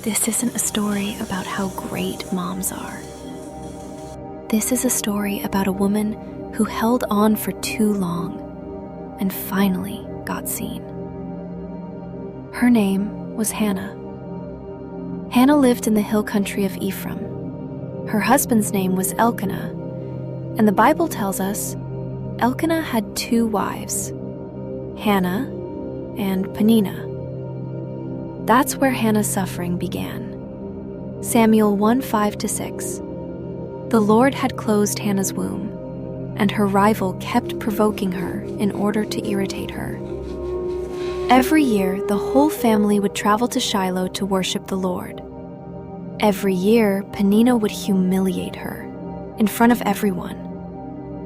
This isn't a story about how great moms are. This is a story about a woman who held on for too long and finally got seen. Her name was Hannah. Hannah lived in the hill country of Ephraim. Her husband's name was Elkanah, and the Bible tells us Elkanah had 2 wives, Hannah and Peninnah. That's where Hannah's suffering began. Samuel 1:5-6. The Lord had closed Hannah's womb, and her rival kept provoking her in order to irritate her. Every year, the whole family would travel to Shiloh to worship the Lord. Every year, Peninnah would humiliate her in front of everyone.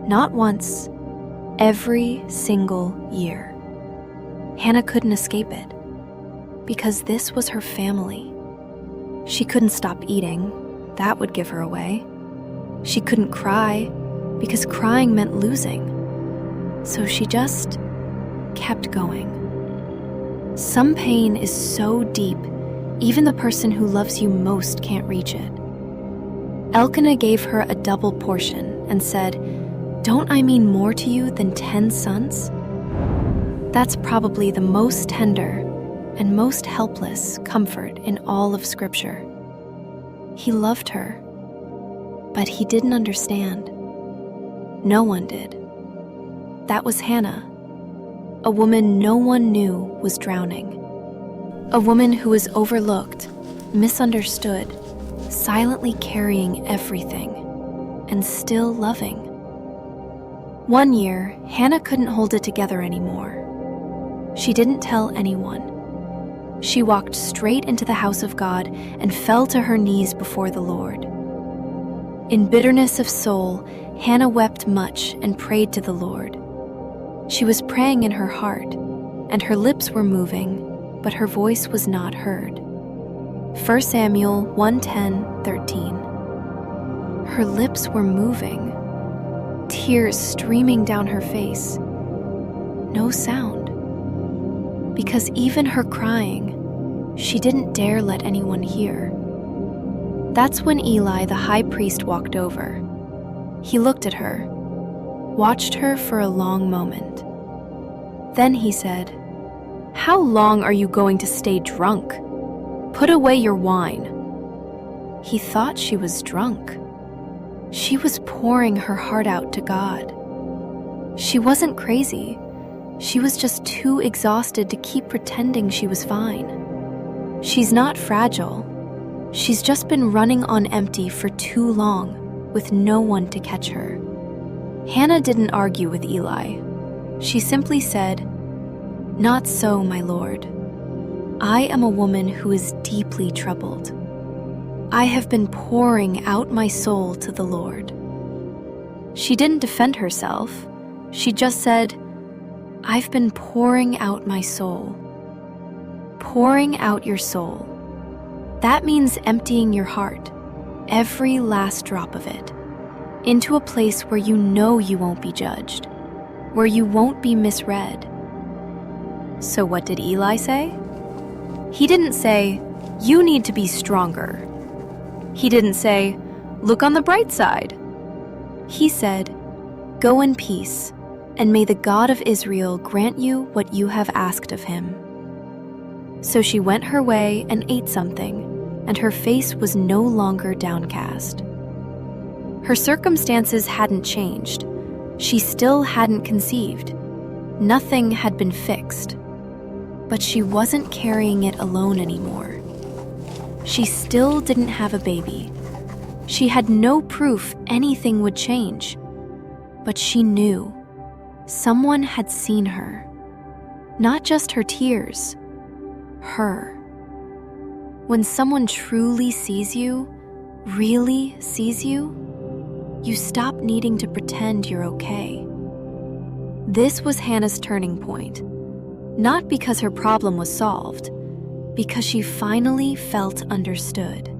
Not once, every single year. Hannah couldn't escape it, because this was her family. She couldn't stop eating, that would give her away. She couldn't cry, because crying meant losing. So she just kept going. Some pain is so deep, even the person who loves you most can't reach it. Elkanah gave her a double portion and said, "Don't I mean more to you than 10 sons?" That's probably the most tender and most helpless comfort in all of Scripture. He loved her, but he didn't understand. No one did. That was Hannah, a woman no one knew was drowning. A woman who was overlooked, misunderstood, silently carrying everything, and still loving. One year, Hannah couldn't hold it together anymore. She didn't tell anyone. She walked straight into the house of God and fell to her knees before the Lord. In bitterness of soul, Hannah wept much and prayed to the Lord. She was praying in her heart, and her lips were moving, but her voice was not heard. 1 Samuel 1:10-13. Her lips were moving, tears streaming down her face. No sound. Because even her crying, she didn't dare let anyone hear. That's when Eli, the high priest, walked over. He looked at her, watched her for a long moment. Then he said, "How long are you going to stay drunk? Put away your wine." He thought she was drunk. She was pouring her heart out to God. She wasn't crazy. She was just too exhausted to keep pretending she was fine. She's not fragile. She's just been running on empty for too long, with no one to catch her. Hannah didn't argue with Eli. She simply said, "Not so, my Lord. I am a woman who is deeply troubled. I have been pouring out my soul to the Lord." She didn't defend herself. She just said, "I've been pouring out my soul." Pouring out your soul. That means emptying your heart, every last drop of it, into a place where you know you won't be judged, where you won't be misread. So what did Eli say? He didn't say, "You need to be stronger." He didn't say, "Look on the bright side." He said, "Go in peace, and may the God of Israel grant you what you have asked of him." So she went her way and ate something, and her face was no longer downcast. Her circumstances hadn't changed. She still hadn't conceived. Nothing had been fixed. But she wasn't carrying it alone anymore. She still didn't have a baby. She had no proof anything would change. But she knew someone had seen her. Not just her tears, her. When someone truly sees you, really sees you, you stop needing to pretend you're okay. This was Hannah's turning point. Not because her problem was solved, because she finally felt understood.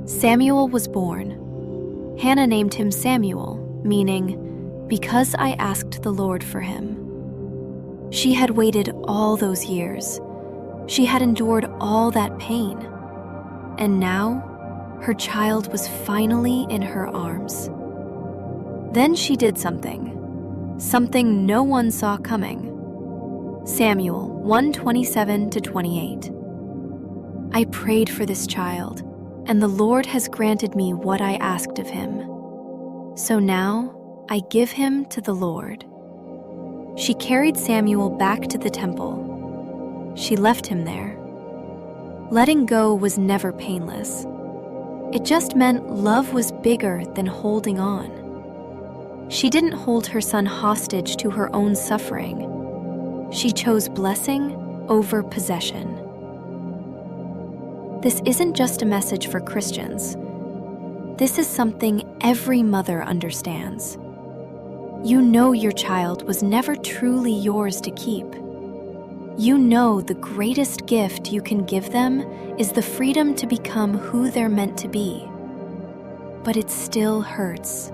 Samuel was born. Hannah named him Samuel, meaning, "Because I asked the Lord for him." She had waited all those years. She had endured all that pain. And now, her child was finally in her arms. Then she did something no one saw coming. Samuel 1:27-28. I prayed for this child, and the Lord has granted me what I asked of him. So now I give him to the Lord. She carried Samuel back to the temple. She left him there. Letting go was never painless. It just meant love was bigger than holding on. She didn't hold her son hostage to her own suffering. She chose blessing over possession. This isn't just a message for Christians. This is something every mother understands. You know your child was never truly yours to keep. You know the greatest gift you can give them is the freedom to become who they're meant to be. But it still hurts.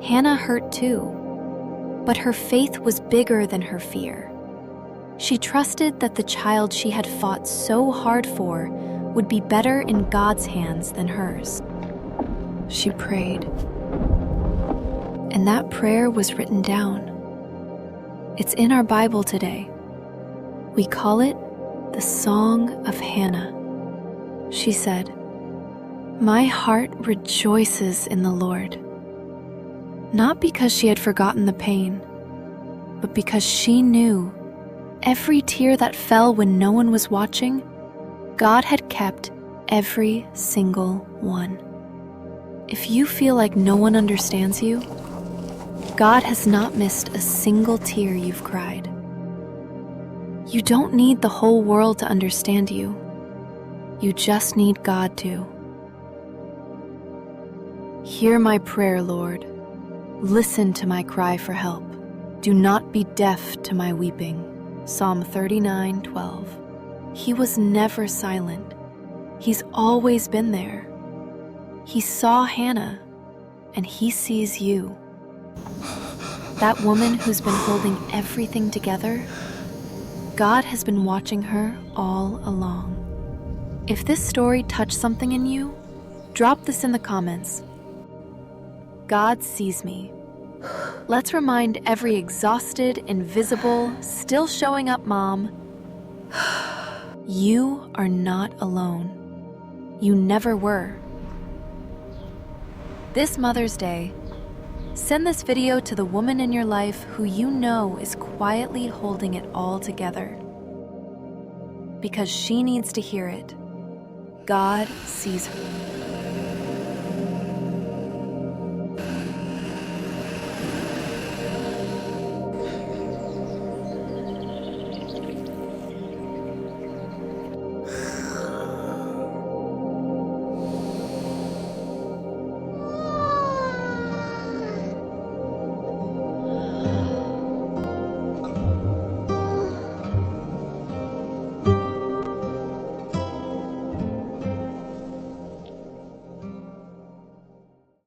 Hannah hurt too, but her faith was bigger than her fear. She trusted that the child she had fought so hard for would be better in God's hands than hers. She prayed, and that prayer was written down. It's in our Bible today. We call it the Song of Hannah. She said, "My heart rejoices in the Lord." Not because she had forgotten the pain, but because she knew every tear that fell when no one was watching, God had kept every single one. If you feel like no one understands you, God has not missed a single tear you've cried. You don't need the whole world to understand you. You just need God to. Hear my prayer, Lord. Listen to my cry for help. Do not be deaf to my weeping. Psalm 39:12. He was never silent. He's always been there. He saw Hannah, and he sees you. That woman who's been holding everything together, God has been watching her all along. If this story touched something in you, drop this in the comments. God sees me. Let's remind every exhausted, invisible, still showing up mom, you are not alone. You never were. This Mother's Day, send this video to the woman in your life who you know is quietly holding it all together. Because she needs to hear it. God sees her.